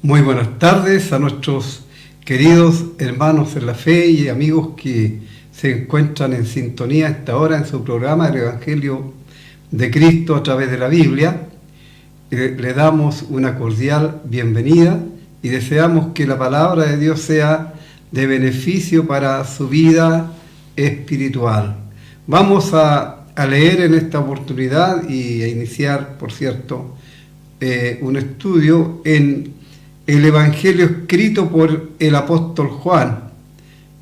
Muy buenas tardes a nuestros queridos hermanos en la fe y amigos que se encuentran en sintonía a esta hora en su programa El Evangelio de Cristo a través de la Biblia. Le damos una cordial bienvenida y deseamos que la palabra de Dios sea de beneficio para su vida espiritual. Vamos a leer en esta oportunidad y a iniciar, por cierto, un estudio en el Evangelio escrito por el apóstol Juan.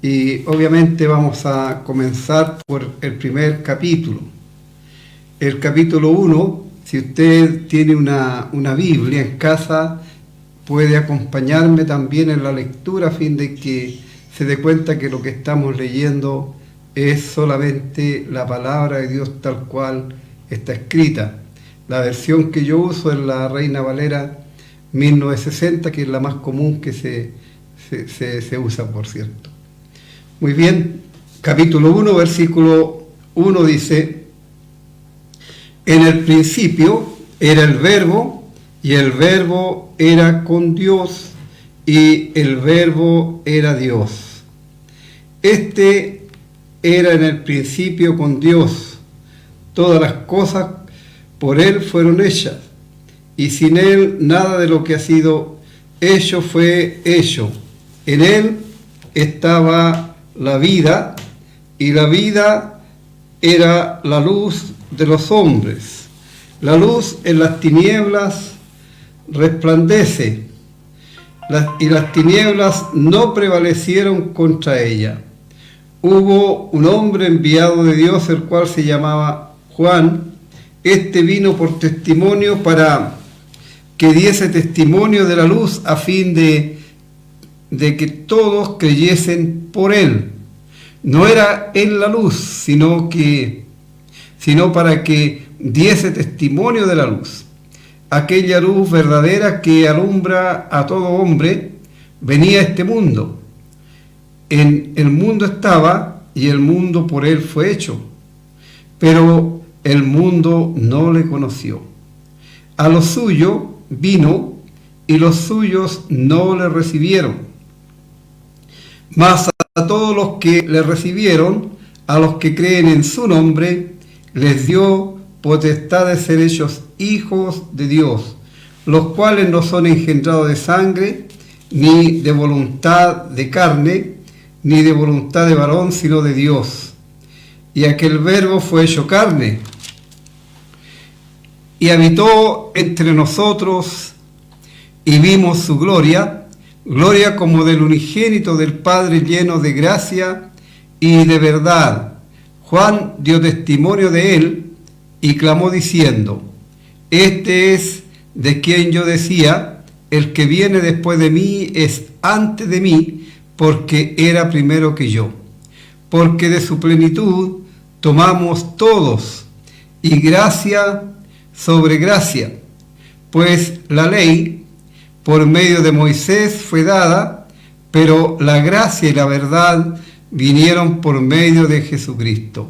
Y obviamente vamos a comenzar por el primer capítulo. El capítulo 1, si usted tiene una Biblia en casa, puede acompañarme también en la lectura a fin de que se dé cuenta que lo que estamos leyendo es solamente la palabra de Dios tal cual está escrita. La versión que yo uso es la Reina Valera 1960, que es la más común que se usa, por cierto. Muy bien, capítulo 1, versículo 1 dice: en el principio era el Verbo, y el Verbo era con Dios, y el Verbo era Dios. Este era en el principio con Dios. Todas las cosas por Él fueron hechas, y sin Él nada de lo que ha sido hecho fue hecho. En Él estaba la vida, y la vida era la luz de los hombres. La luz en las tinieblas resplandece, y las tinieblas no prevalecieron contra ella. Hubo un hombre enviado de Dios, el cual se llamaba Juan. Este vino por testimonio para que diese testimonio de la luz, a fin de que todos creyesen por él. No era él la luz, sino para que diese testimonio de la luz. Aquella luz verdadera que alumbra a todo hombre venía a este mundo. En el mundo estaba, y el mundo por él fue hecho, pero el mundo no le conoció. A lo suyo vino, y los suyos no le recibieron. Mas a todos los que le recibieron, a los que creen en su nombre, les dio potestad de ser hechos hijos de Dios, los cuales no son engendrados de sangre, ni de voluntad de carne, ni de voluntad de varón, sino de Dios. Y aquel Verbo fue hecho carne, y habitó entre nosotros, y vimos su gloria, gloria como del unigénito del Padre, lleno de gracia y de verdad. Juan dio testimonio de él, y clamó diciendo: este es de quien yo decía, el que viene después de mí es antes de mí, porque era primero que yo. Porque de su plenitud tomamos todos, y gracia sobre gracia, pues la ley por medio de Moisés fue dada, pero la gracia y la verdad vinieron por medio de Jesucristo.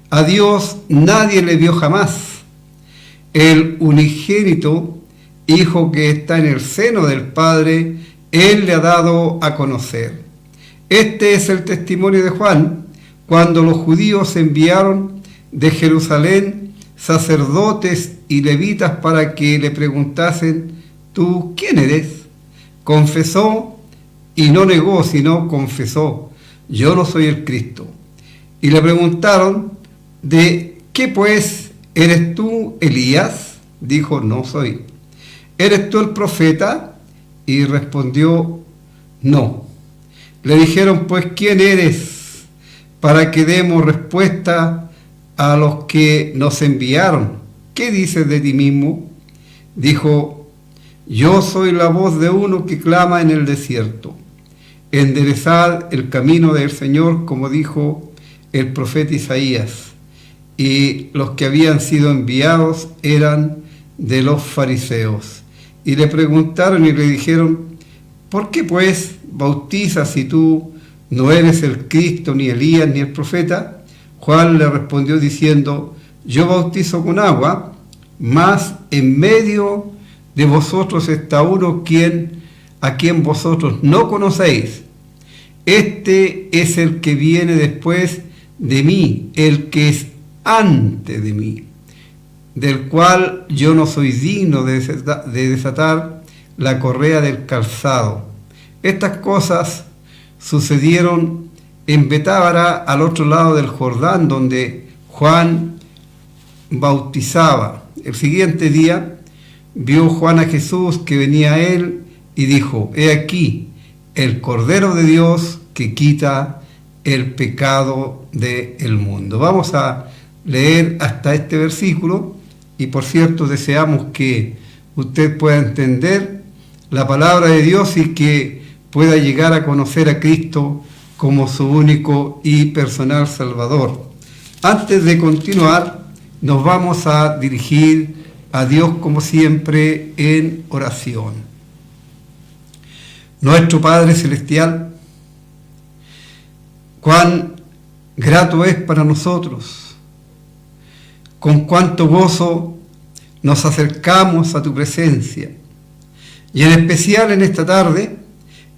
A Dios nadie le vio jamás. El unigénito Hijo que está en el seno del Padre, Él le ha dado a conocer. Este es el testimonio de Juan, cuando los judíos enviaron de Jerusalén sacerdotes y levitas para que le preguntasen: ¿tú quién eres? Confesó, y no negó, sino confesó: yo no soy el Cristo. Y le preguntaron: ¿de qué pues? ¿Eres tú Elías? Dijo: no soy. ¿Eres tú el profeta? Y respondió: no. Le dijeron: pues ¿quién eres? Para que demos respuesta a los que nos enviaron. ¿Qué dices de ti mismo? Dijo: yo soy la voz de uno que clama en el desierto: enderezad el camino del Señor, como dijo el profeta Isaías. Y los que habían sido enviados eran de los fariseos. Y le preguntaron y le dijeron: ¿por qué pues bautizas si tú no eres el Cristo, ni Elías, ni el profeta? Juan le respondió diciendo: yo bautizo con agua, mas en medio de vosotros está uno quien a quien vosotros no conocéis. Este es el que viene después de mí, el que es antes de mí, del cual yo no soy digno de desatar la correa del calzado. Estas cosas sucedieron en Betábara, al otro lado del Jordán, donde Juan bautizaba. El siguiente día vio Juan a Jesús que venía a él y dijo: he aquí el Cordero de Dios que quita el pecado del mundo. Vamos a leer hasta este versículo y, por cierto, deseamos que usted pueda entender la palabra de Dios y que pueda llegar a conocer a Cristo como su único y personal Salvador. Antes de continuar, nos vamos a dirigir a Dios como siempre en oración. Nuestro Padre Celestial, cuán grato es para nosotros, con cuánto gozo nos acercamos a tu presencia, y en especial en esta tarde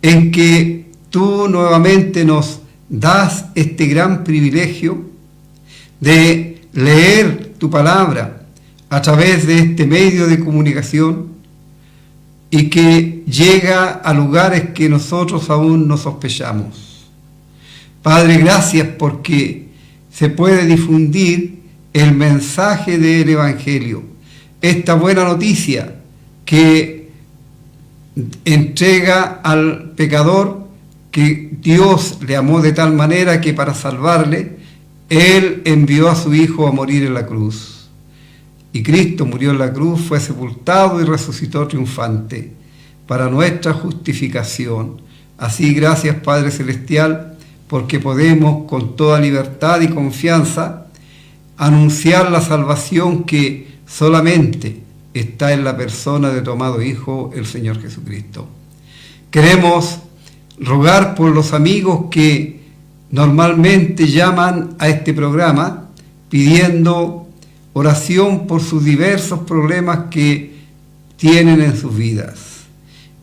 en que tú nuevamente nos das este gran privilegio de leer tu palabra a través de este medio de comunicación y que llega a lugares que nosotros aún no sospechamos. Padre, gracias porque se puede difundir el mensaje del Evangelio, esta buena noticia que entrega al pecador que Dios le amó de tal manera que para salvarle, Él envió a su Hijo a morir en la cruz. Y Cristo murió en la cruz, fue sepultado y resucitó triunfante para nuestra justificación. Así, gracias Padre Celestial, porque podemos con toda libertad y confianza anunciar la salvación que solamente está en la persona de tu amado Hijo, el Señor Jesucristo. Queremos rogar por los amigos que normalmente llaman a este programa pidiendo oración por sus diversos problemas que tienen en sus vidas.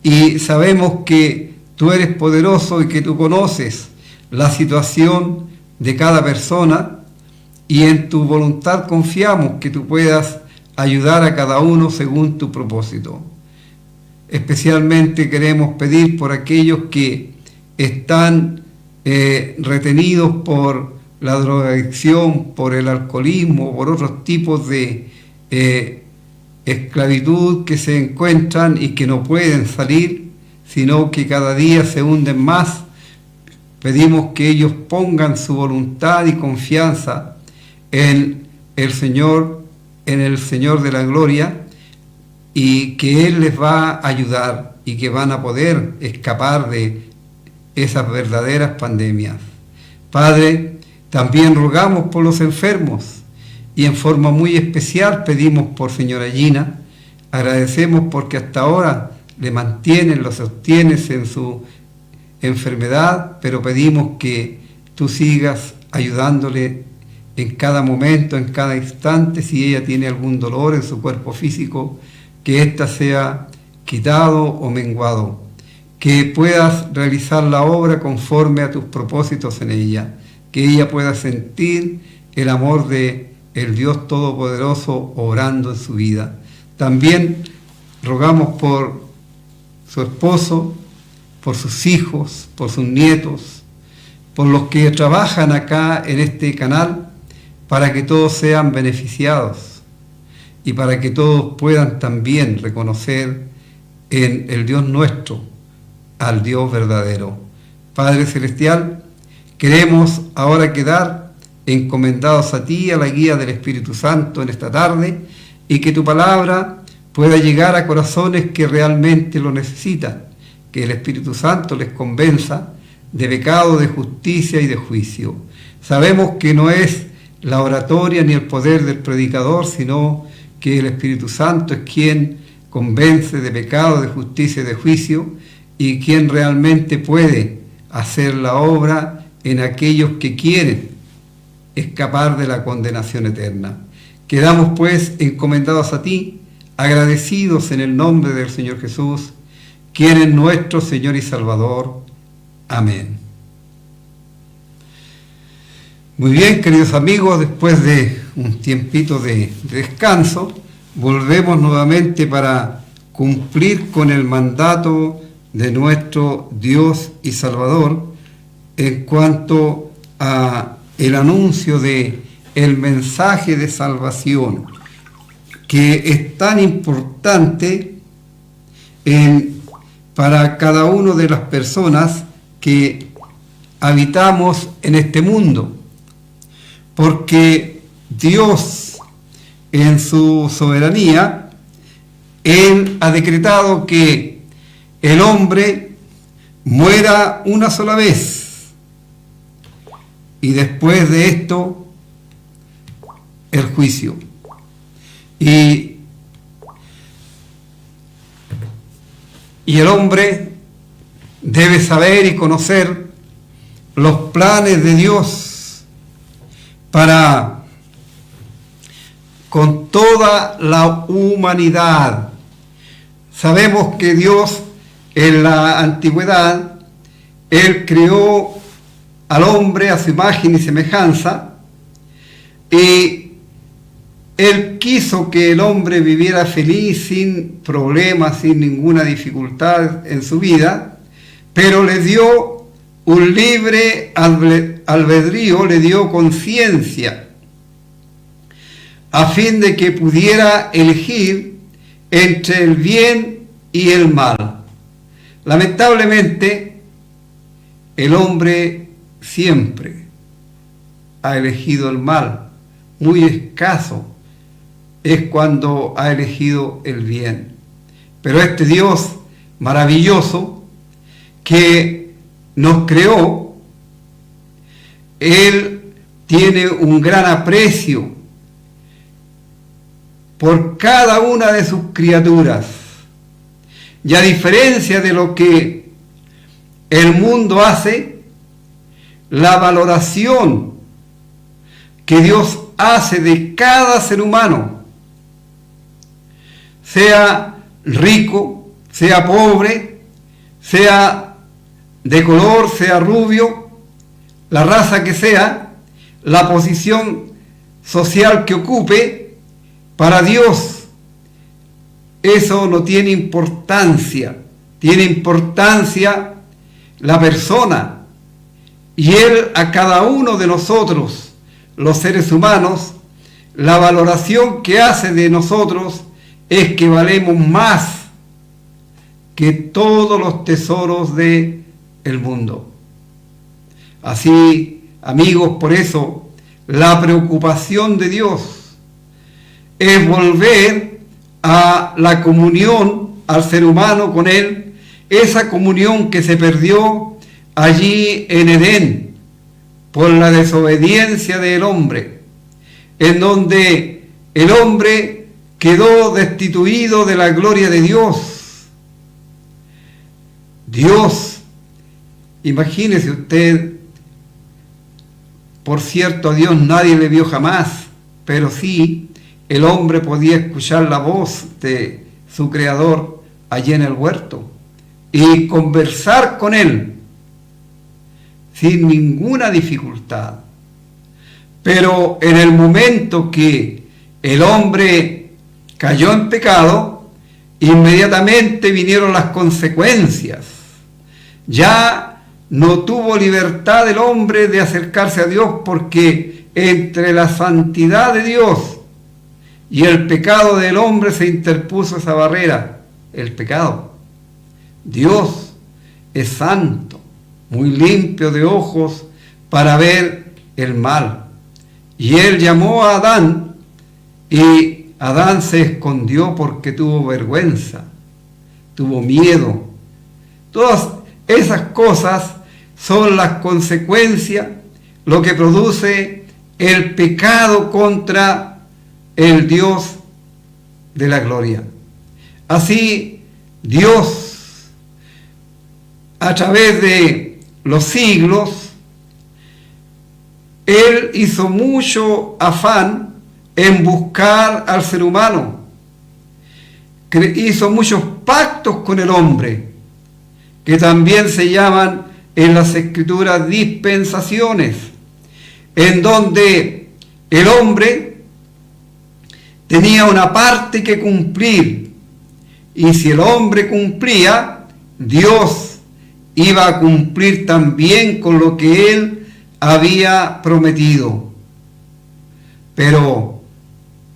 Y sabemos que tú eres poderoso y que tú conoces la situación de cada persona, y en tu voluntad confiamos que tú puedas ayudar a cada uno según tu propósito. Especialmente queremos pedir por aquellos que están retenidos por la drogadicción, por el alcoholismo, por otros tipos de esclavitud que se encuentran y que no pueden salir, sino que cada día se hunden más. Pedimos que ellos pongan su voluntad y confianza en el Señor de la gloria, y que Él les va a ayudar y que van a poder escapar de esas verdaderas pandemias. Padre, también rogamos por los enfermos y en forma muy especial pedimos por señora Gina. Agradecemos porque hasta ahora le mantienes, lo sostienes en su enfermedad, pero pedimos que tú sigas ayudándole en cada momento, en cada instante. Si ella tiene algún dolor en su cuerpo físico, que ésta sea quitado o menguado, que puedas realizar la obra conforme a tus propósitos en ella, que ella pueda sentir el amor de el Dios Todopoderoso obrando en su vida. También rogamos por su esposo, por sus hijos, por sus nietos, por los que trabajan acá en este canal, para que todos sean beneficiados y para que todos puedan también reconocer en el Dios nuestro al Dios verdadero. Padre Celestial, queremos ahora quedar encomendados a ti, a la guía del Espíritu Santo en esta tarde, y que tu palabra pueda llegar a corazones que realmente lo necesitan, que el Espíritu Santo les convenza de pecado, de justicia y de juicio. Sabemos que no es la oratoria ni el poder del predicador, sino que el Espíritu Santo es quien convence de pecado, de justicia y de juicio, y quien realmente puede hacer la obra en aquellos que quieren escapar de la condenación eterna. Quedamos pues encomendados a ti, agradecidos en el nombre del Señor Jesús, quien es nuestro Señor y Salvador. Amén. Muy bien, queridos amigos, después de un tiempito de descanso, volvemos nuevamente para cumplir con el mandato de nuestro Dios y Salvador en cuanto a el anuncio de el mensaje de salvación, que es tan importante para cada una de las personas que habitamos en este mundo, porque Dios, en su soberanía, Él ha decretado que el hombre muera una sola vez, y después de esto, el juicio. Y el hombre debe saber y conocer los planes de Dios para con toda la humanidad. Sabemos que Dios en la antigüedad, Él creó al hombre a su imagen y semejanza, y Él quiso que el hombre viviera feliz, sin problemas, sin ninguna dificultad en su vida, pero le dio un libre albedrío, le dio conciencia, a fin de que pudiera elegir entre el bien y el mal. Lamentablemente, el hombre siempre ha elegido el mal. Muy escaso es cuando ha elegido el bien. Pero este Dios maravilloso que nos creó, Él tiene un gran aprecio por cada una de sus criaturas. Y a diferencia de lo que el mundo hace, la valoración que Dios hace de cada ser humano, sea rico, sea pobre, sea de color, sea rubio, la raza que sea, la posición social que ocupe, para Dios eso no tiene importancia. Tiene importancia la persona, y Él a cada uno de nosotros, los seres humanos, la valoración que hace de nosotros es que valemos más que todos los tesoros del mundo. Así, amigos, por eso la preocupación de Dios es volver a la comunión al ser humano con Él, esa comunión que se perdió allí en Edén por la desobediencia del hombre, en donde el hombre quedó destituido de la gloria de Dios. Dios, imagínese usted, por cierto, a Dios nadie le vio jamás, pero sí el hombre podía escuchar la voz de su Creador allí en el huerto y conversar con Él sin ninguna dificultad. Pero en el momento que el hombre cayó en pecado, inmediatamente vinieron las consecuencias. Ya no tuvo libertad el hombre de acercarse a Dios, porque entre la santidad de Dios y el pecado del hombre se interpuso esa barrera, el pecado. Dios es santo, muy limpio de ojos para ver el mal. Y Él llamó a Adán, y Adán se escondió porque tuvo vergüenza, tuvo miedo. Todas esas cosas son las consecuencias, lo que produce el pecado contra el Dios de la gloria. Así, Dios, a través de los siglos, Él hizo mucho afán en buscar al ser humano. Hizo muchos pactos con el hombre, que también se llaman en las Escrituras dispensaciones, en donde el hombre tenía una parte que cumplir, y si el hombre cumplía, Dios iba a cumplir también con lo que él había prometido. Pero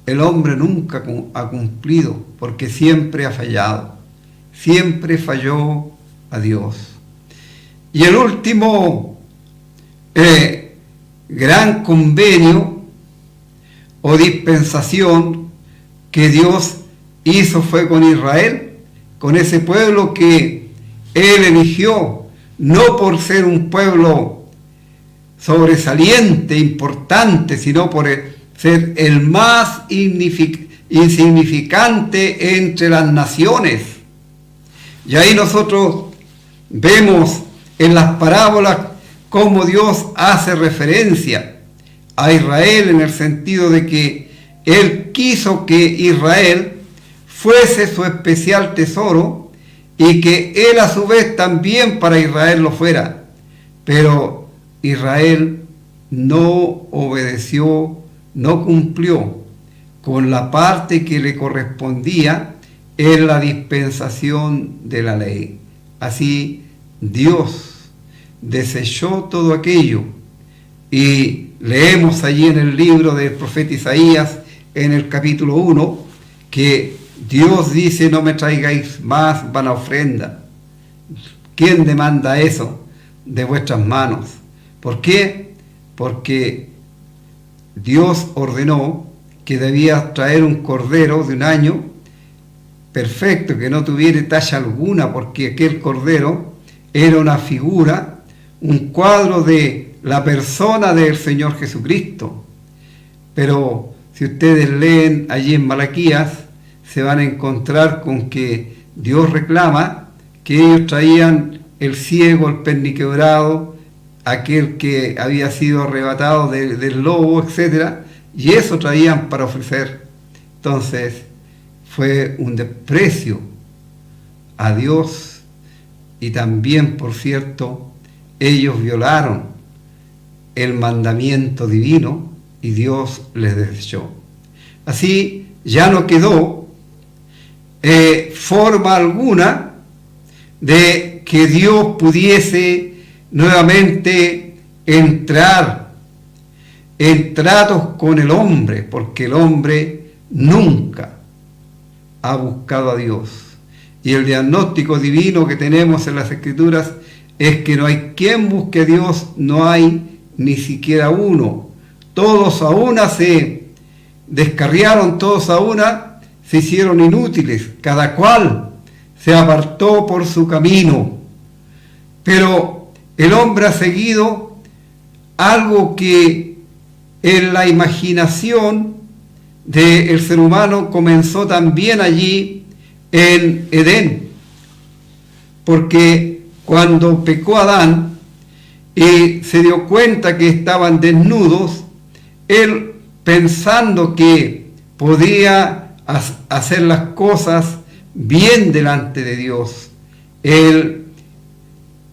el hombre nunca ha cumplido, porque siempre ha fallado, siempre falló a Dios. Y el último gran convenio o dispensación que Dios hizo fue con Israel, con ese pueblo que Él eligió, no por ser un pueblo sobresaliente, importante, sino por ser el más insignificante entre las naciones. Y ahí nosotros vemos en las parábolas cómo Dios hace referencia a Israel en el sentido de que Él quiso que Israel fuese su especial tesoro y que Él a su vez también para Israel lo fuera. Pero Israel no obedeció, no cumplió con la parte que le correspondía en la dispensación de la ley. Así Dios desechó todo aquello, y leemos allí en el libro del profeta Isaías, en el capítulo 1, que Dios dice: no me traigáis más vana ofrenda. ¿Quién demanda eso de vuestras manos? ¿Por qué? Porque Dios ordenó que debía traer un cordero de un año perfecto, que no tuviera talla alguna, porque aquel cordero era una figura, un cuadro de la persona del Señor Jesucristo. Pero si ustedes leen allí en Malaquías, se van a encontrar con que Dios reclama que ellos traían el ciego, el perniquebrado, aquel que había sido arrebatado del lobo, etc. Y eso traían para ofrecer. Entonces fue un desprecio a Dios, y también, por cierto, ellos violaron el mandamiento divino y Dios les desechó. Así ya no quedó forma alguna de que Dios pudiese nuevamente entrar en tratos con el hombre, porque el hombre nunca ha buscado a Dios. Y el diagnóstico divino que tenemos en las Escrituras es que no hay quien busque a Dios, no hay ni siquiera uno. Todos a una se descarriaron, todos a una se hicieron inútiles, cada cual se apartó por su camino. Pero el hombre ha seguido algo que en la imaginación del ser humano comenzó también allí en Edén, porque cuando pecó Adán y se dio cuenta que estaban desnudos, él, pensando que podía hacer las cosas bien delante de Dios, él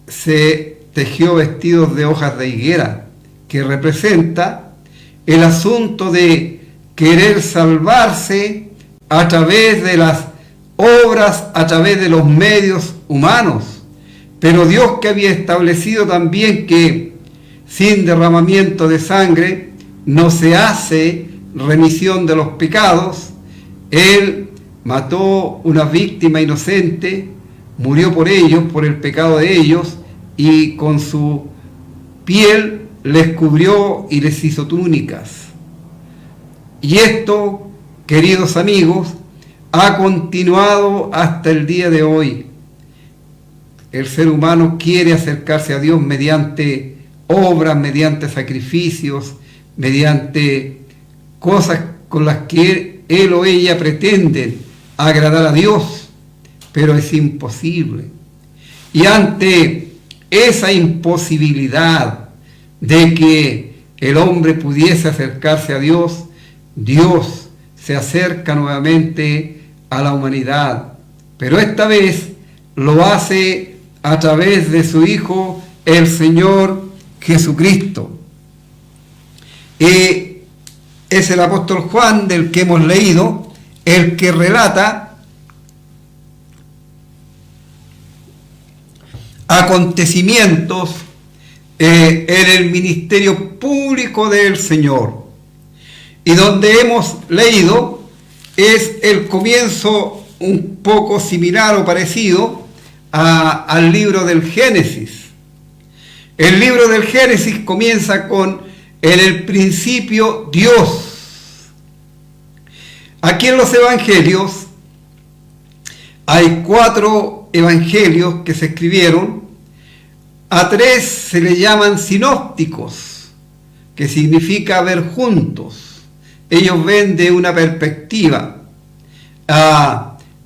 se tejió vestidos de hojas de higuera, que representa el asunto de querer salvarse a través de las obras, a través de los medios humanos. Pero Dios, que había establecido también que sin derramamiento de sangre no se hace remisión de los pecados, Él mató una víctima inocente, murió por ellos, por el pecado de ellos, y con su piel les cubrió y les hizo túnicas. Y esto, queridos amigos, ha continuado hasta el día de hoy. El ser humano quiere acercarse a Dios mediante obras, mediante sacrificios, mediante cosas con las que él o ella pretenden agradar a Dios, pero es imposible. Y ante esa imposibilidad de que el hombre pudiese acercarse a Dios, Dios se acerca nuevamente a la humanidad, pero esta vez lo hace a través de su Hijo, el Señor Jesucristo. Y es el apóstol Juan, del que hemos leído, el que relata acontecimientos en el ministerio público del Señor. Y donde hemos leído es el comienzo un poco similar o parecido al libro del Génesis. El libro del Génesis comienza con: en el principio Dios. Aquí en los evangelios hay 4 evangelios que se escribieron. A 3 se le llaman sinópticos, que significa ver juntos. Ellos ven de una perspectiva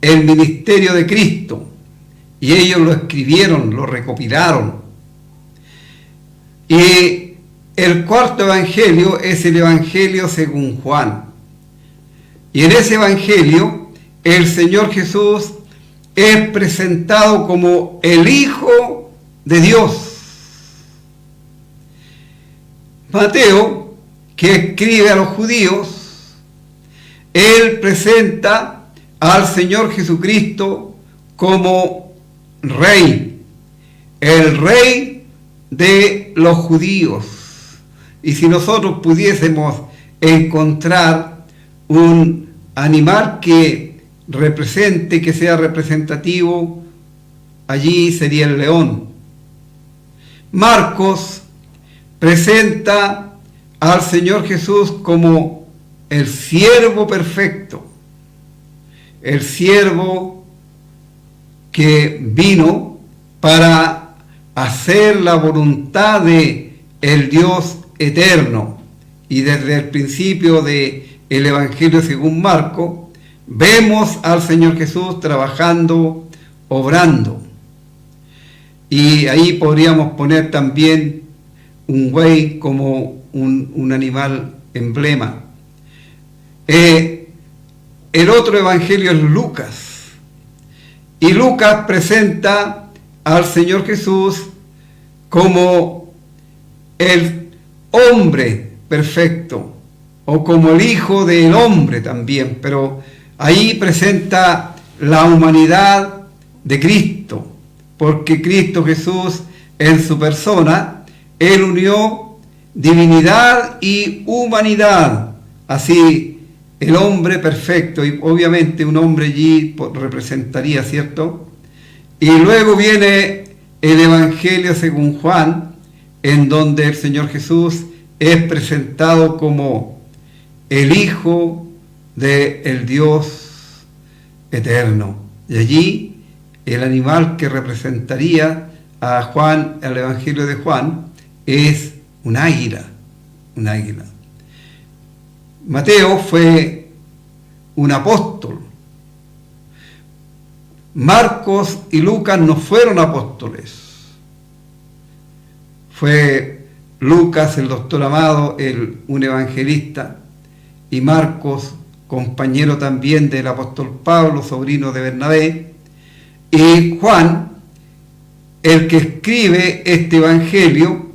el ministerio de Cristo, y ellos lo escribieron, lo recopilaron. Y el 4.º evangelio es el evangelio según Juan. Y en ese evangelio el Señor Jesús es presentado como el Hijo de Dios. Mateo, que escribe a los judíos, él presenta al Señor Jesucristo como Rey, el Rey de los judíos. Y si nosotros pudiésemos encontrar un animal que represente, que sea representativo, allí sería el león. Marcos presenta al Señor Jesús como el siervo perfecto, el siervo que vino para hacer la voluntad de el Dios eterno. Y desde el principio del Evangelio según Marcos vemos al Señor Jesús trabajando, obrando. Y ahí podríamos poner también un buey como un animal emblema. El otro evangelio es Lucas. Y Lucas presenta al Señor Jesús como el hombre perfecto, o como el Hijo del Hombre también, pero ahí presenta la humanidad de Cristo, porque Cristo Jesús en su persona, él unió divinidad y humanidad, así el hombre perfecto, y obviamente un hombre allí representaría, ¿cierto? Y luego viene el Evangelio según Juan, en donde el Señor Jesús es presentado como el Hijo del Dios eterno. Y allí el animal que representaría a Juan, al Evangelio de Juan, es un águila, un águila. Mateo fue un apóstol. Marcos y Lucas no fueron apóstoles. Fue Lucas, el doctor Amado, un evangelista, y Marcos, compañero también del apóstol Pablo, sobrino de Bernabé, y Juan, el que escribe este evangelio,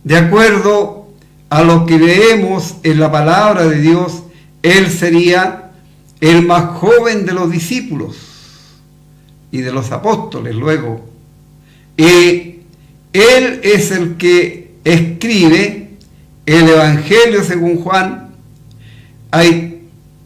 de acuerdo a lo que leemos en la palabra de Dios, él sería el más joven de los discípulos y de los apóstoles luego. Y él es el que escribe el Evangelio según Juan. Hay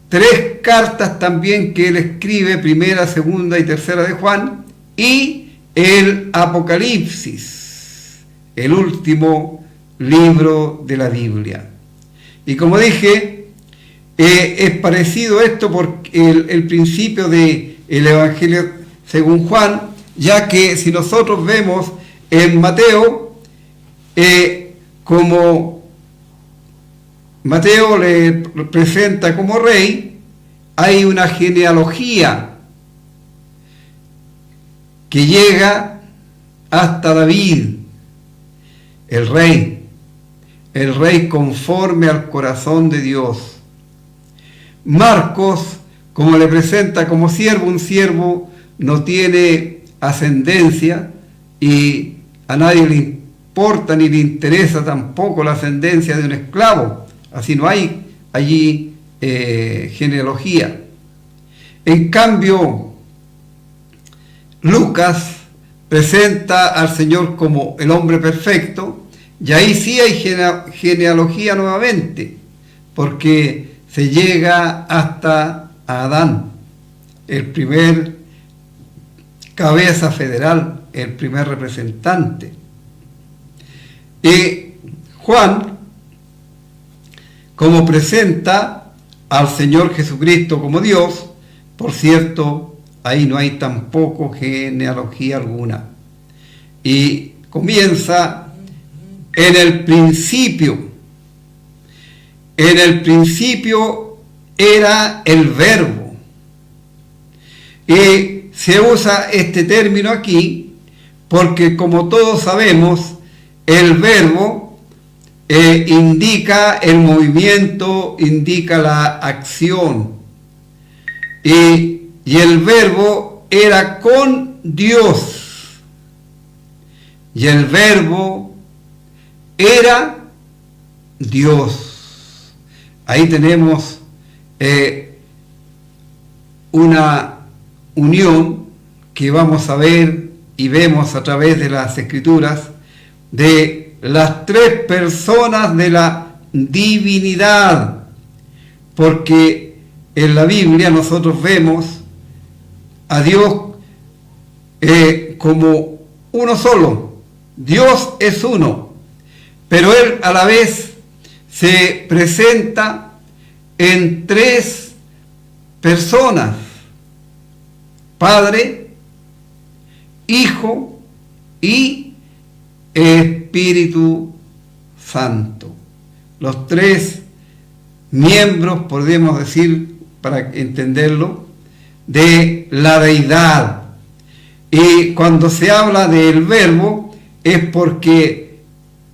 3 cartas también que él escribe, primera, segunda y tercera de Juan, y el Apocalipsis, el último libro de la Biblia. Y como dije, es parecido esto por el principio del Evangelio según Juan, ya que si nosotros vemos en Mateo, como Mateo le presenta como rey, hay una genealogía que llega hasta David, el rey conforme al corazón de Dios. Marcos, como le presenta como siervo, un siervo no tiene ascendencia, y a nadie le importa ni le interesa tampoco la ascendencia de un esclavo. Así no hay allí genealogía. En cambio, Lucas presenta al Señor como el hombre perfecto, y ahí sí hay genealogía nuevamente, porque se llega hasta Adán, el primer cabeza federal, el primer representante. Y Juan, como presenta al Señor Jesucristo como Dios, por cierto, ahí no hay tampoco genealogía alguna. Y comienza en el principio. En el principio era el Verbo. Y se usa este término aquí porque, como todos sabemos, el Verbo indica el movimiento, indica la acción. Y el Verbo era con Dios. Y el Verbo era Dios. Ahí tenemos una unión que vamos a ver y vemos a través de las Escrituras de las tres personas de la divinidad, porque en la Biblia nosotros vemos a Dios como uno solo. Dios es uno, pero Él a la vez se presenta en tres personas: Padre, Hijo y Espíritu Santo. Los tres miembros, podemos decir, para entenderlo, de la deidad. Y cuando se habla del Verbo es porque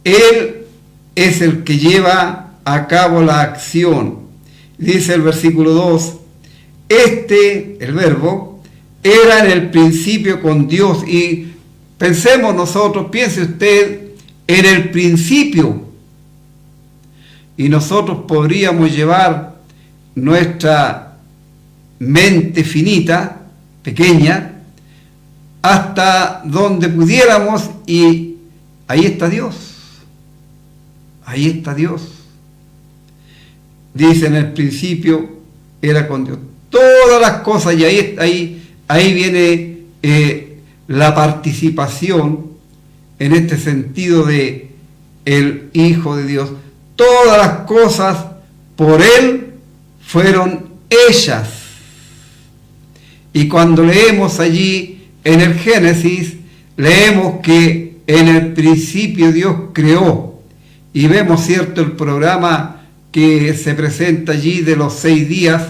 Él es el que lleva a cabo la acción. Dice el versículo 2, el Verbo, era en el principio con Dios. Y pensemos nosotros, piense usted en el principio, y nosotros podríamos llevar nuestra mente finita, pequeña, hasta donde pudiéramos, y ahí está Dios. Ahí está Dios. Dice: en el principio era con Dios. Todas las cosas, y ahí viene la participación en este sentido de el Hijo de Dios. Todas las cosas por Él fueron hechas. Y cuando leemos allí en el Génesis, leemos que en el principio Dios creó. Y vemos, cierto, el programa que se presenta allí de los 6 días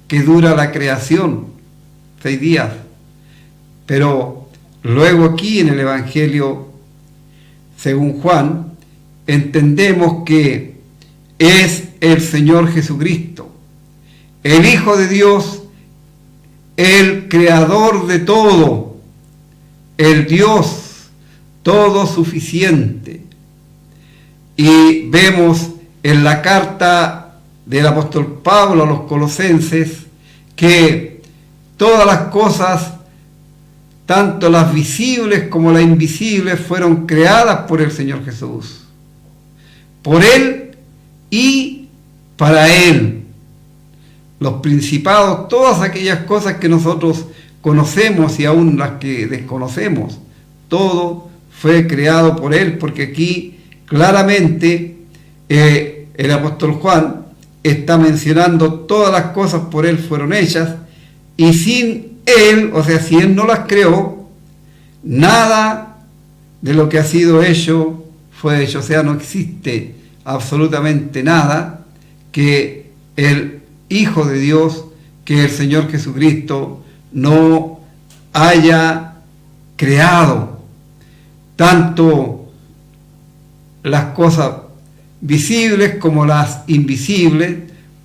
que dura la creación. 6 días. Pero luego aquí en el Evangelio, según Juan, entendemos que es el Señor Jesucristo, el Hijo de Dios, el Creador de todo, el Dios todo suficiente. Y vemos en la carta del apóstol Pablo a los Colosenses que todas las cosas, tanto las visibles como las invisibles, fueron creadas por el Señor Jesús, por Él y para Él. Los principados, todas aquellas cosas que nosotros conocemos y aún las que desconocemos, todo fue creado por Él, porque aquí claramente el apóstol Juan está mencionando todas las cosas por Él fueron hechas, y sin Él, o sea, si Él no las creó, nada de lo que ha sido hecho fue hecho. O sea, no existe absolutamente nada que el Hijo de Dios, que el Señor Jesucristo, no haya creado. Tanto las cosas visibles como las invisibles,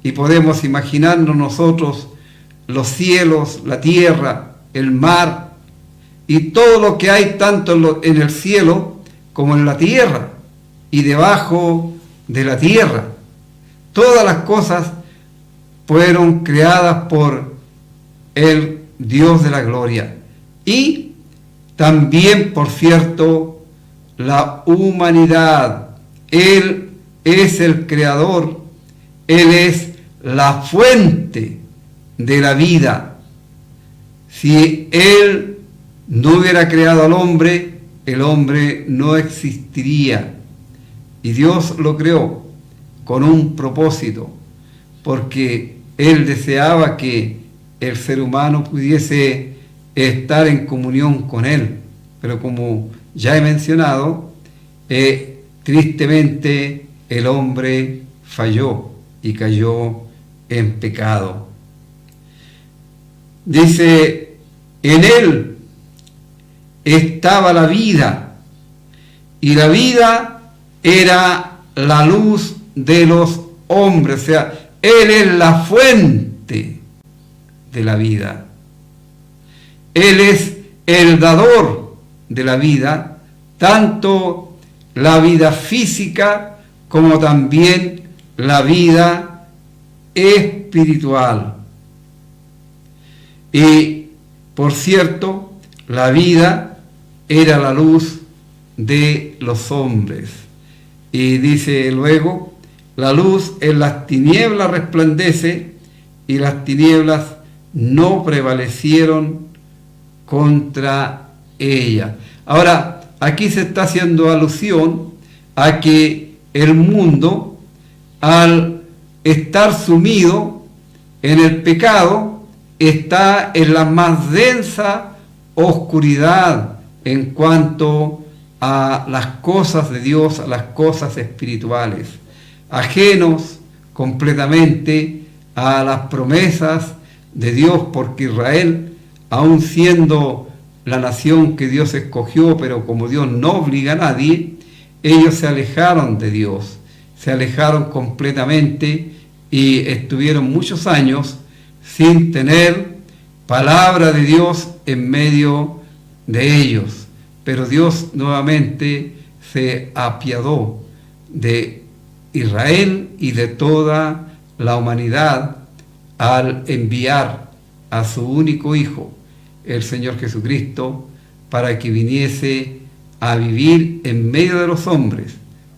y podemos imaginarnos nosotros los cielos, la tierra, el mar, y todo lo que hay tanto en el cielo como en la tierra y debajo de la tierra. Todas las cosas fueron creadas por el Dios de la gloria. Y también, por cierto, la humanidad. Él es el creador, Él es la fuente de la vida. Si Él no hubiera creado al hombre, el hombre no existiría. Y Dios lo creó con un propósito, porque Él deseaba que el ser humano pudiese estar en comunión con Él. Pero como ya he mencionado, tristemente el hombre falló y cayó en pecado. Dice, en Él estaba la vida, y la vida era la luz de los hombres. O sea, Él es la fuente de la vida. Él es el dador de la vida, tanto la vida física como también la vida espiritual. Y, por cierto, la vida era la luz de los hombres. Y dice luego, la luz en las tinieblas resplandece, y las tinieblas no prevalecieron contra ella. Ahora, aquí se está haciendo alusión a que el mundo, al estar sumido en el pecado, está en la más densa oscuridad en cuanto a las cosas de Dios, a las cosas espirituales, ajenos completamente a las promesas de Dios, porque Israel, aun siendo la nación que Dios escogió, pero como Dios no obliga a nadie, ellos se alejaron de Dios, se alejaron completamente y estuvieron muchos años sin tener palabra de Dios en medio de ellos. Pero Dios nuevamente se apiadó de Israel y de toda la humanidad al enviar a su único Hijo, el Señor Jesucristo, para que viniese a vivir en medio de los hombres,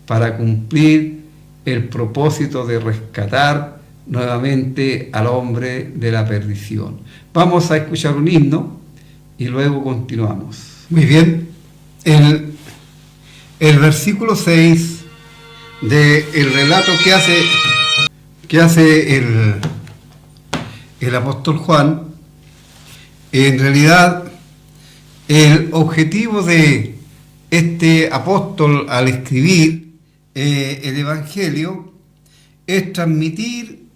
para cumplir el propósito de rescatar nuevamente al hombre de la perdición. Vamos a escuchar un himno y luego continuamos. Muy bien, el versículo 6 del relato que hace el apóstol Juan, en realidad el objetivo de este apóstol al escribir el Evangelio es transmitir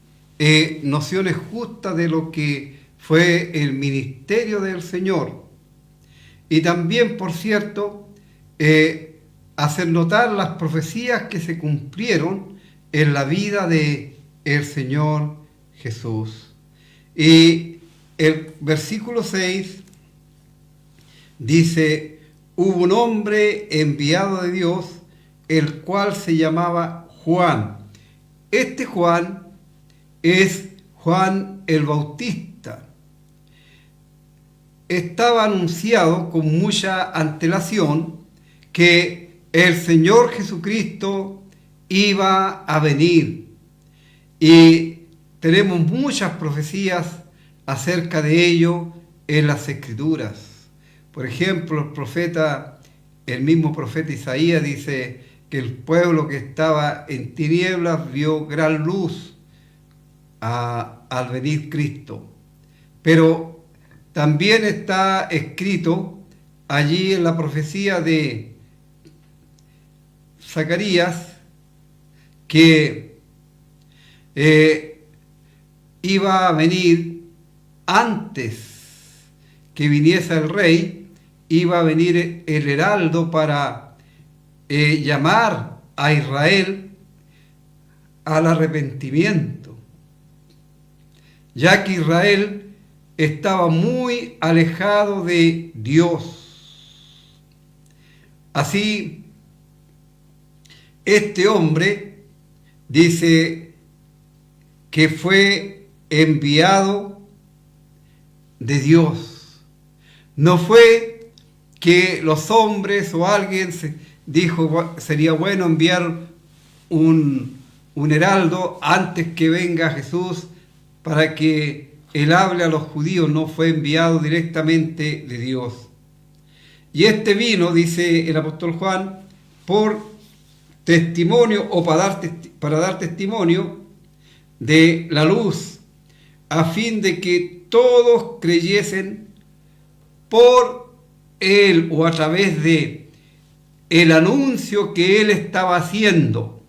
nociones justas de lo que fue el ministerio del Señor, y también, por cierto, hacer notar las profecías que se cumplieron en la vida de el Señor Jesús. Y el versículo 6 dice, hubo un hombre enviado de Dios, el cual se llamaba Juan. Este Juan es Juan el Bautista. Estaba anunciado con mucha antelación que el Señor Jesucristo iba a venir. Y tenemos muchas profecías acerca de ello en las Escrituras. Por ejemplo, el mismo profeta Isaías dice que el pueblo que estaba en tinieblas vio gran luz al venir Cristo. Pero también está escrito allí en la profecía de Zacarías que iba a venir antes que viniese el rey, iba a venir el heraldo para llamar a Israel al arrepentimiento, ya que Israel estaba muy alejado de Dios. Así, este hombre dice que fue enviado de Dios. No fue que los hombres o alguien se dijo sería bueno enviar un heraldo antes que venga Jesús para que él hable a los judíos. No, fue enviado directamente de Dios. Y este vino, dice el apóstol Juan, por testimonio o para dar testimonio de la luz, a fin de que todos creyesen por él o a través de el anuncio que él estaba haciendo.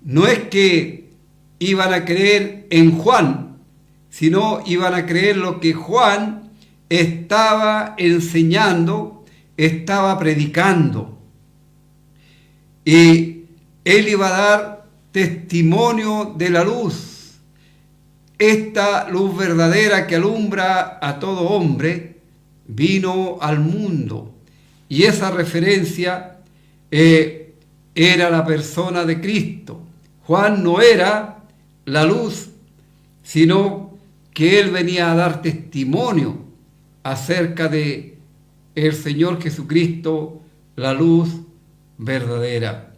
No es que iban a creer en Juan, sino iban a creer lo que Juan estaba enseñando, estaba predicando. Y él iba a dar testimonio de la luz, esta luz verdadera que alumbra a todo hombre, vino al mundo. Y esa referencia era la persona de Cristo. Juan no era la luz, sino que él venía a dar testimonio acerca de el Señor Jesucristo, la luz verdadera.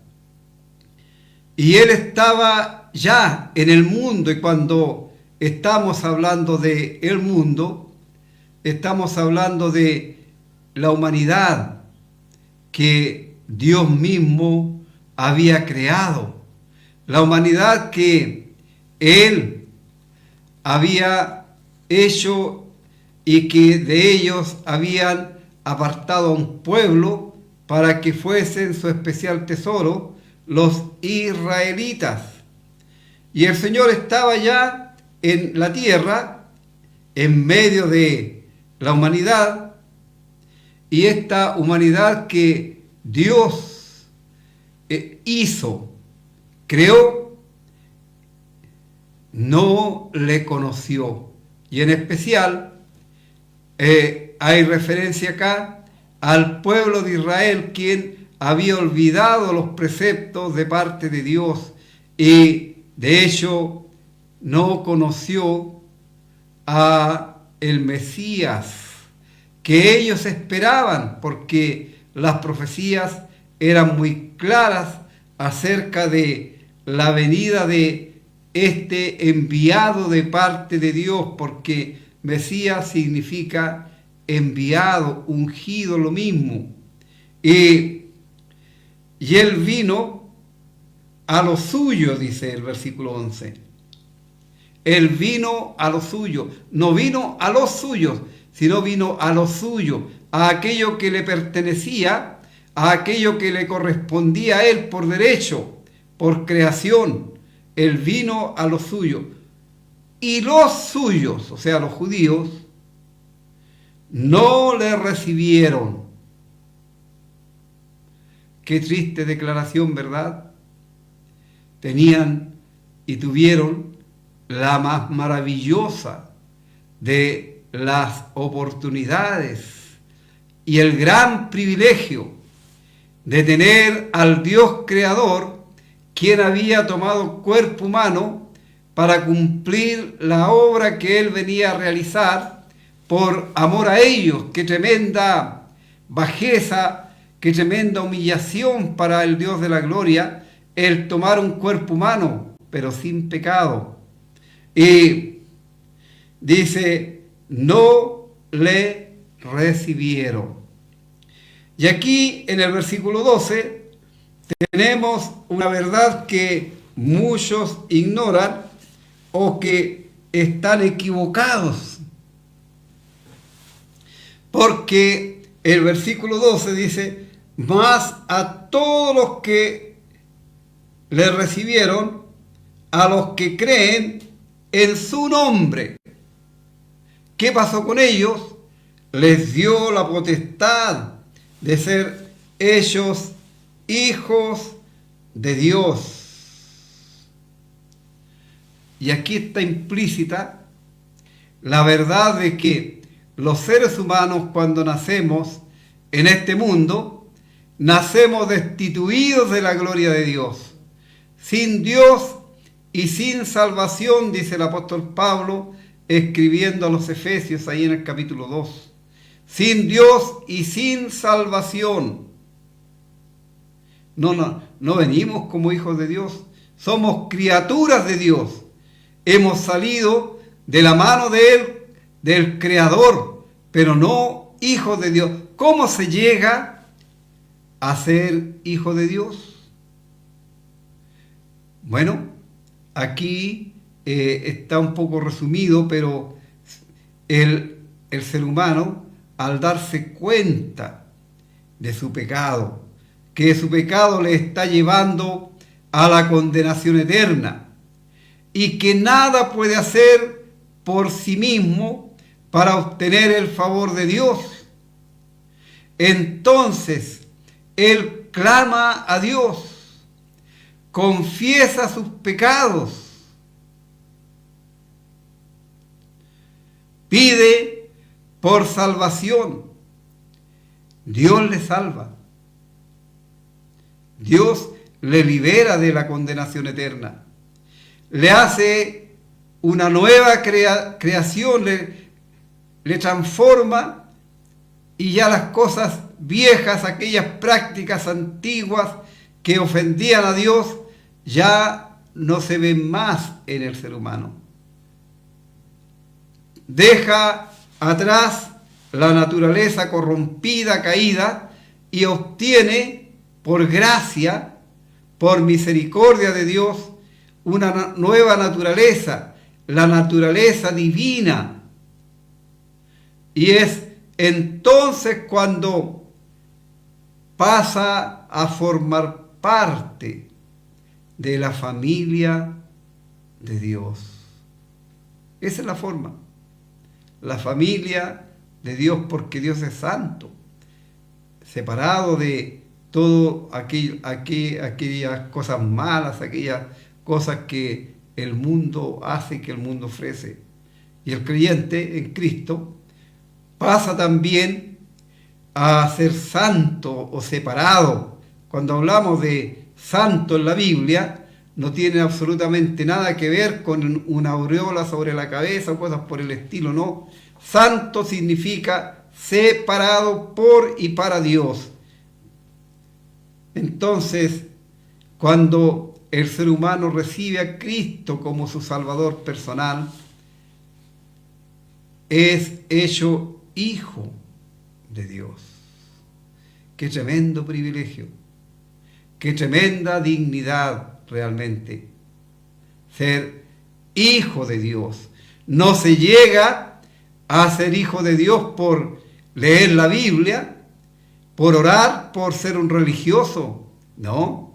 Y él estaba ya en el mundo, y cuando estamos hablando de el mundo, estamos hablando de la humanidad que Dios mismo había creado, la humanidad que él había hecho y que de ellos habían apartado a un pueblo para que fuesen su especial tesoro, los israelitas. Y el Señor estaba ya en la tierra, en medio de la humanidad, y esta humanidad que Dios hizo, creó, no le conoció. Y en especial hay referencia acá al pueblo de Israel, quien había olvidado los preceptos de parte de Dios y de hecho no conoció a el Mesías que ellos esperaban, porque las profecías eran muy claras acerca de la venida de este enviado de parte de Dios, porque Mesías significa enviado, ungido, lo mismo. Y él vino a lo suyo, dice el versículo 11. Él vino a lo suyo, no vino a los suyos, sino vino a lo suyo, a aquello que le pertenecía, a aquello que le correspondía a él por derecho, por creación. Él vino a lo suyo. Y los suyos, o sea, los judíos, no le recibieron. Qué triste declaración, ¿verdad? Tenían y tuvieron la más maravillosa de las oportunidades y el gran privilegio de tener al Dios creador, quien había tomado cuerpo humano para cumplir la obra que él venía a realizar por amor a ellos. Qué tremenda bajeza, qué tremenda humillación para el Dios de la gloria el tomar un cuerpo humano, pero sin pecado. Y dice, no le recibieron. Y aquí en el versículo 12 tenemos una verdad que muchos ignoran o que están equivocados. Porque el versículo 12 dice, mas a todos los que le recibieron, a los que creen en su nombre. ¿Qué pasó con ellos? Les dio la potestad de ser hechos hijos de Dios. Y aquí está implícita la verdad de que los seres humanos, cuando nacemos, en este mundo, nacemos destituidos de la gloria de Dios. Sin Dios y sin salvación, dice el apóstol Pablo, escribiendo a los Efesios ahí en el capítulo 2. Sin Dios y sin salvación. No venimos como hijos de Dios. Somos criaturas de Dios. Hemos salido de la mano de Él, del Creador, pero no hijos de Dios. ¿Cómo se llega a ser hijo de Dios? Bueno, aquí está un poco resumido, pero el ser humano, al darse cuenta de su pecado, que su pecado le está llevando a la condenación eterna y que nada puede hacer por sí mismo para obtener el favor de Dios, entonces él clama a Dios, confiesa sus pecados, pide por salvación. Dios le salva. Dios le libera de la condenación eterna. Le hace una nueva creación, le transforma, y ya las cosas viejas, aquellas prácticas antiguas que ofendían a Dios, ya no se ven más en el ser humano. Deja atrás la naturaleza corrompida, caída, y obtiene por gracia, por misericordia de Dios, una nueva naturaleza, la naturaleza divina. Y es entonces cuando pasa a formar parte de la familia de Dios. Esa es la forma. La familia de Dios, porque Dios es santo, separado de todo aquellas cosas malas, aquellas cosas que el mundo hace, que el mundo ofrece. Y el creyente en Cristo pasa también a ser santo o separado. Cuando hablamos de santo en la Biblia, no tiene absolutamente nada que ver con una aureola sobre la cabeza o cosas por el estilo, no. Santo significa separado por y para Dios. Entonces, cuando el ser humano recibe a Cristo como su Salvador personal, es hecho hijo de Dios. Qué tremendo privilegio, qué tremenda dignidad realmente, ser hijo de Dios. No se llega a ser hijo de Dios por leer la Biblia, por orar, por ser un religioso. No,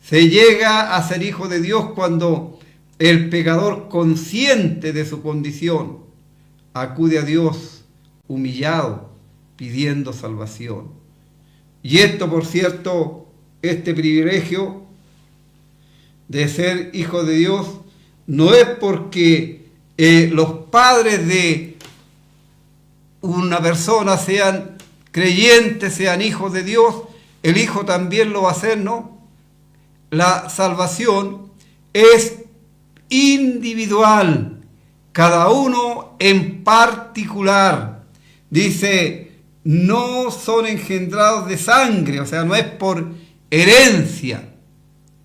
se llega a ser hijo de Dios cuando el pecador, consciente de su condición, acude a Dios humillado, pidiendo salvación. Y esto, por cierto, este privilegio de ser hijo de Dios, no es porque los padres de una persona sean creyentes, sean hijos de Dios, el hijo también lo va a hacer, ¿no? La salvación es individual, cada uno en particular. Dice, no son engendrados de sangre, o sea, no es por herencia.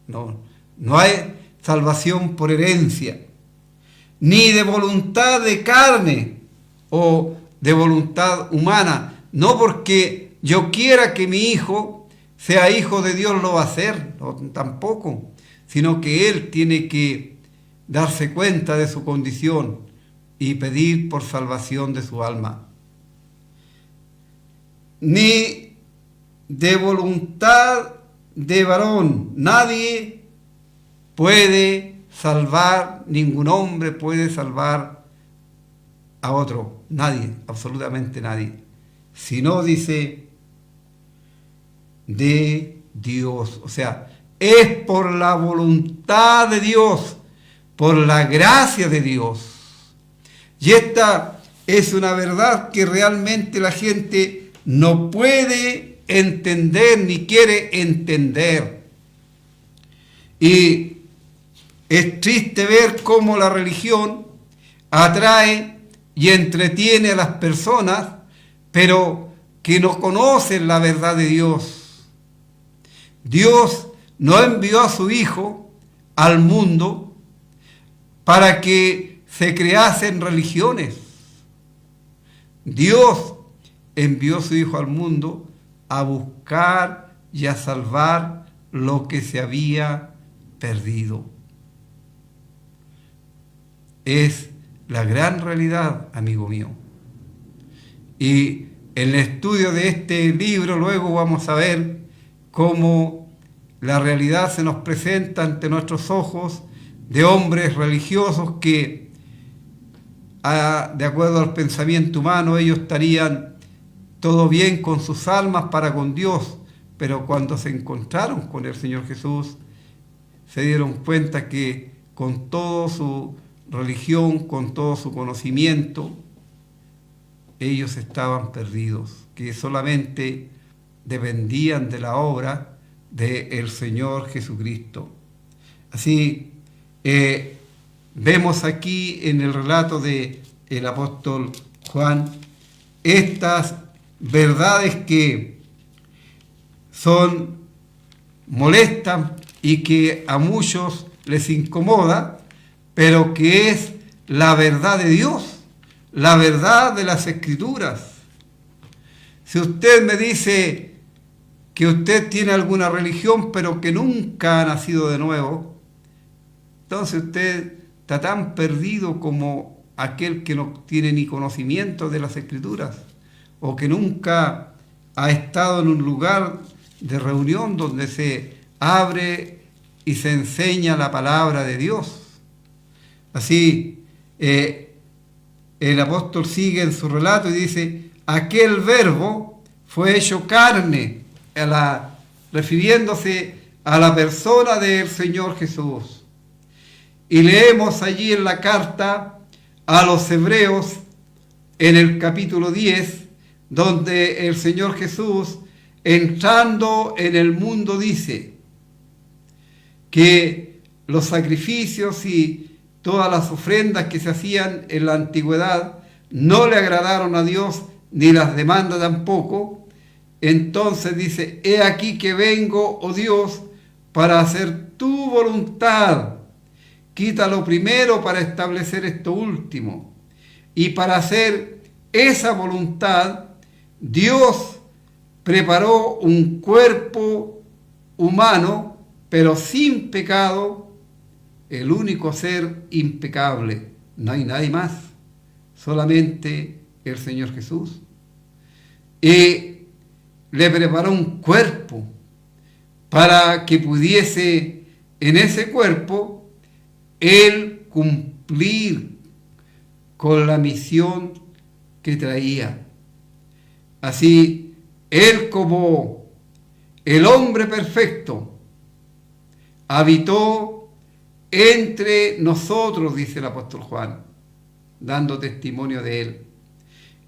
No hay salvación por herencia, ni de voluntad de carne o de voluntad humana. No porque yo quiera que mi hijo sea hijo de Dios lo va a hacer, no, tampoco, sino que él tiene que darse cuenta de su condición y pedir por salvación de su alma. Ni de voluntad de varón, nadie puede salvar, ningún hombre puede salvar a otro, nadie, absolutamente nadie. Si no, dice, de Dios. O sea, es por la voluntad de Dios, por la gracia de Dios. Y esta es una verdad que realmente la gente no puede entender ni quiere entender. Y es triste ver cómo la religión atrae y entretiene a las personas, pero que no conocen la verdad de Dios. Dios no envió a su Hijo al mundo para que se creasen religiones. Dios envió a su Hijo al mundo a buscar y a salvar lo que se había perdido. Es la gran realidad, amigo mío. Y en el estudio de este libro luego vamos a ver cómo la realidad se nos presenta ante nuestros ojos de hombres religiosos que, de acuerdo al pensamiento humano, ellos estarían todo bien con sus almas para con Dios, pero cuando se encontraron con el Señor Jesús, se dieron cuenta que con toda su religión, con todo su conocimiento, ellos estaban perdidos, que solamente dependían de la obra del Señor Jesucristo. Así, vemos aquí en el relato del apóstol Juan estas verdades que son molestas y que a muchos les incomoda, pero que es la verdad de Dios, la verdad de las Escrituras. Si usted me dice que usted tiene alguna religión, pero que nunca ha nacido de nuevo, entonces usted está tan perdido como aquel que no tiene ni conocimiento de las Escrituras, o que nunca ha estado en un lugar de reunión donde se abre y se enseña la palabra de Dios. Así, el apóstol sigue en su relato y dice: aquel verbo fue hecho carne, refiriéndose a la persona del Señor Jesús. Y leemos allí en la carta a los Hebreos, en el capítulo 10, donde el Señor Jesús, entrando en el mundo, dice que los sacrificios y todas las ofrendas que se hacían en la antigüedad no le agradaron a Dios, ni las demanda tampoco. Entonces dice: he aquí que vengo, oh Dios, para hacer tu voluntad. Quita lo primero para establecer esto último. Y para hacer esa voluntad, Dios preparó un cuerpo humano, pero sin pecado, el único ser impecable. No hay nadie más, solamente el Señor Jesús. Y le preparó un cuerpo para que pudiese en ese cuerpo él cumplir con la misión que traía. Así, él, como el hombre perfecto, habitó entre nosotros, dice el apóstol Juan, dando testimonio de él.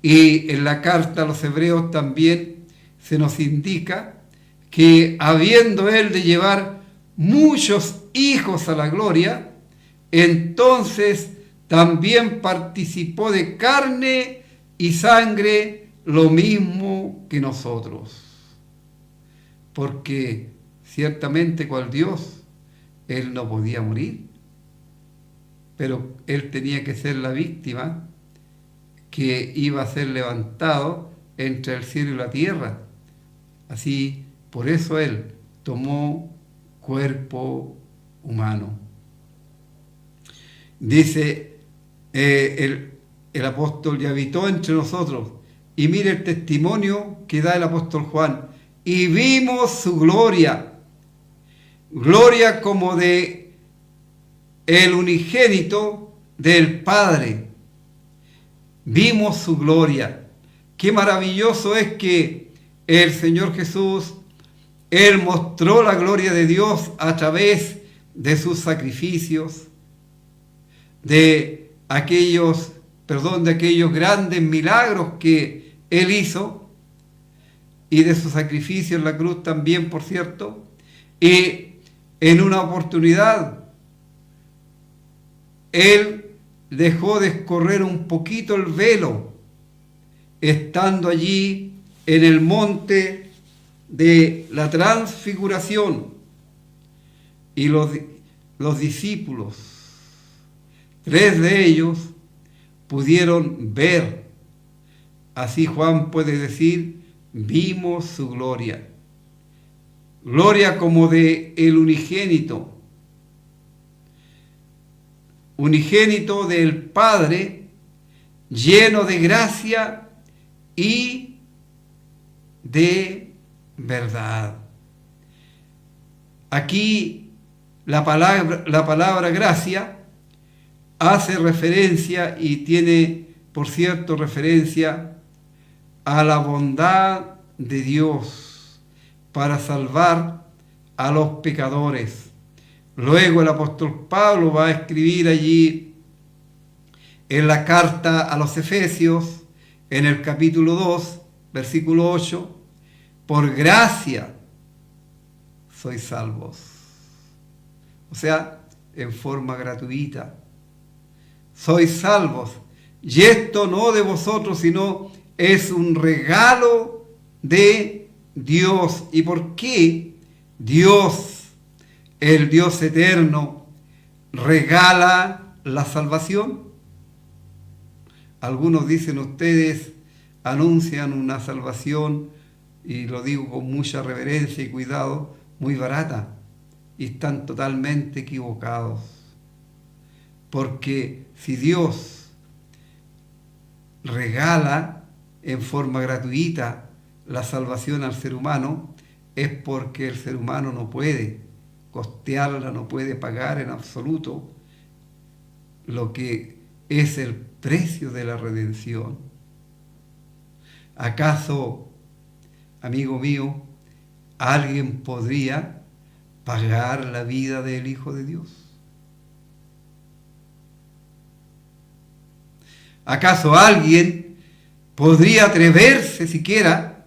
Y en la carta a los Hebreos también se nos indica que, habiendo él de llevar muchos hijos a la gloria, entonces también participó de carne y sangre lo mismo que nosotros. Porque ciertamente, cual Dios, él no podía morir, pero él tenía que ser la víctima que iba a ser levantado entre el cielo y la tierra. Así, por eso él tomó cuerpo humano. Dice el apóstol: y habitó entre nosotros. Y mire el testimonio que da el apóstol Juan: y vimos su gloria, gloria como de el unigénito del Padre. Vimos su gloria. Qué maravilloso es que el Señor Jesús, él mostró la gloria de Dios a través de sus sacrificios, de aquellos grandes milagros que él hizo, y de su sacrificio en la cruz también, por cierto, y en una oportunidad Él dejó de escorrer un poquito el velo, estando allí en el monte de la transfiguración, y los discípulos, 3 de ellos, pudieron ver. Así Juan puede decir, vimos su gloria. Gloria como de el unigénito del Padre, lleno de gracia y de verdad. Aquí la palabra gracia hace referencia y tiene, por cierto, referencia a la bondad de Dios para salvar a los pecadores. Luego el apóstol Pablo va a escribir allí en la carta a los Efesios, en el capítulo 2, versículo 8, por gracia sois salvos. O sea, en forma gratuita. Sois salvos. Y esto no de vosotros, sino es un regalo de Dios. ¿Y por qué Dios, el Dios eterno, regala la salvación? Algunos dicen, ustedes anuncian una salvación, y lo digo con mucha reverencia y cuidado, muy barata, y están totalmente equivocados. Porque si Dios regala en forma gratuita la salvación al ser humano, es porque el ser humano no puede costearla, no puede pagar en absoluto lo que es el precio de la redención. ¿Acaso, amigo mío, alguien podría pagar la vida del Hijo de Dios? ¿Acaso alguien podría atreverse siquiera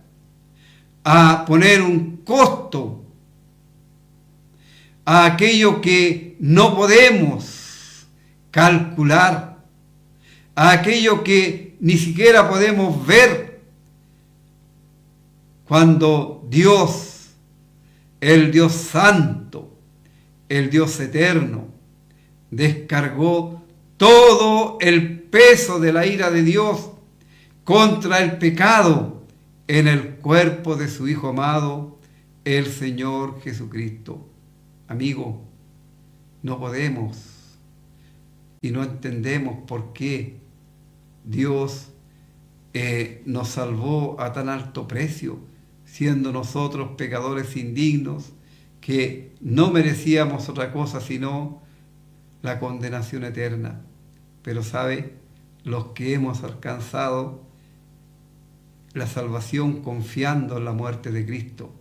a poner un costo a aquello que no podemos calcular, a aquello que ni siquiera podemos ver, cuando Dios, el Dios santo, el Dios eterno, descargó todo el peso de la ira de Dios contra el pecado en el cuerpo de su Hijo amado, el Señor Jesucristo? Amigo, no podemos y no entendemos por qué Dios nos salvó a tan alto precio, siendo nosotros pecadores indignos, que no merecíamos otra cosa sino la condenación eterna. Pero sabe, los que hemos alcanzado la salvación confiando en la muerte de Cristo,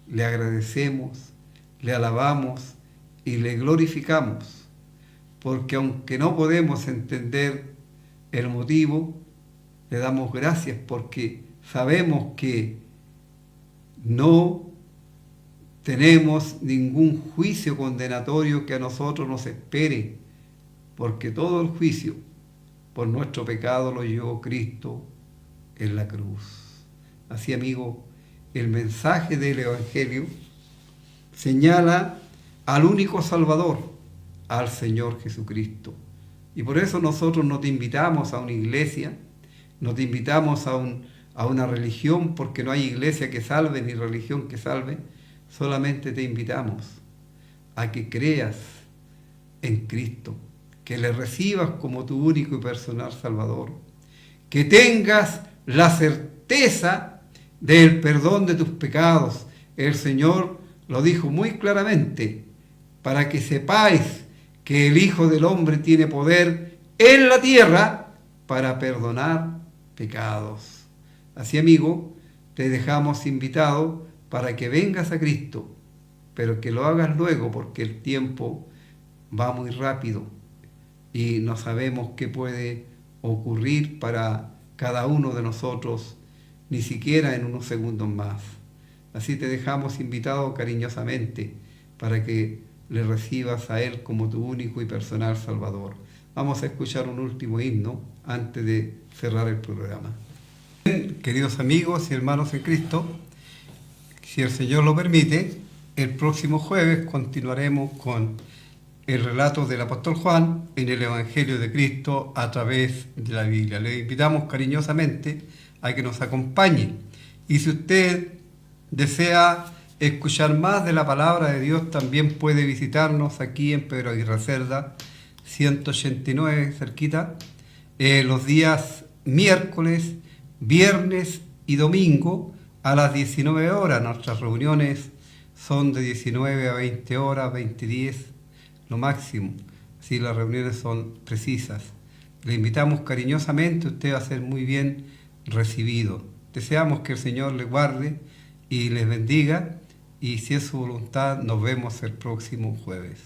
le agradecemos, le alabamos y le glorificamos, porque aunque no podemos entender el motivo, le damos gracias porque sabemos que no tenemos ningún juicio condenatorio que a nosotros nos espere, porque todo el juicio por nuestro pecado lo llevó Cristo en la cruz. Así, amigo, el mensaje del Evangelio señala al único Salvador, al Señor Jesucristo. Y por eso nosotros no te invitamos a una iglesia, no te invitamos a una religión, porque no hay iglesia que salve ni religión que salve. Solamente te invitamos a que creas en Cristo, que le recibas como tu único y personal Salvador, que tengas la certeza del perdón de tus pecados. El Señor lo dijo muy claramente, para que sepáis que el Hijo del Hombre tiene poder en la tierra para perdonar pecados. Así, amigo, te dejamos invitado para que vengas a Cristo, pero que lo hagas luego, porque el tiempo va muy rápido y no sabemos qué puede ocurrir para cada uno de nosotros ni siquiera en unos segundos más. Así te dejamos invitado cariñosamente para que le recibas a Él como tu único y personal Salvador. Vamos a escuchar un último himno antes de cerrar el programa. Queridos amigos y hermanos en Cristo, si el Señor lo permite, el próximo jueves continuaremos con el relato del apóstol Juan en el Evangelio de Cristo a través de la Biblia. Le invitamos cariñosamente a que nos acompañe. Y si usted desea escuchar más de la palabra de Dios, también puede visitarnos aquí en Pedro Aguirre Cerda, 189, cerquita, los días miércoles, viernes y domingo a las 19 horas. Nuestras reuniones son de 19 a 20 horas, 20-10, lo máximo. Así las reuniones son precisas. Le invitamos cariñosamente, usted va a ser muy bien recibido. Deseamos que el Señor le guarde y les bendiga, y si es su voluntad, nos vemos el próximo jueves.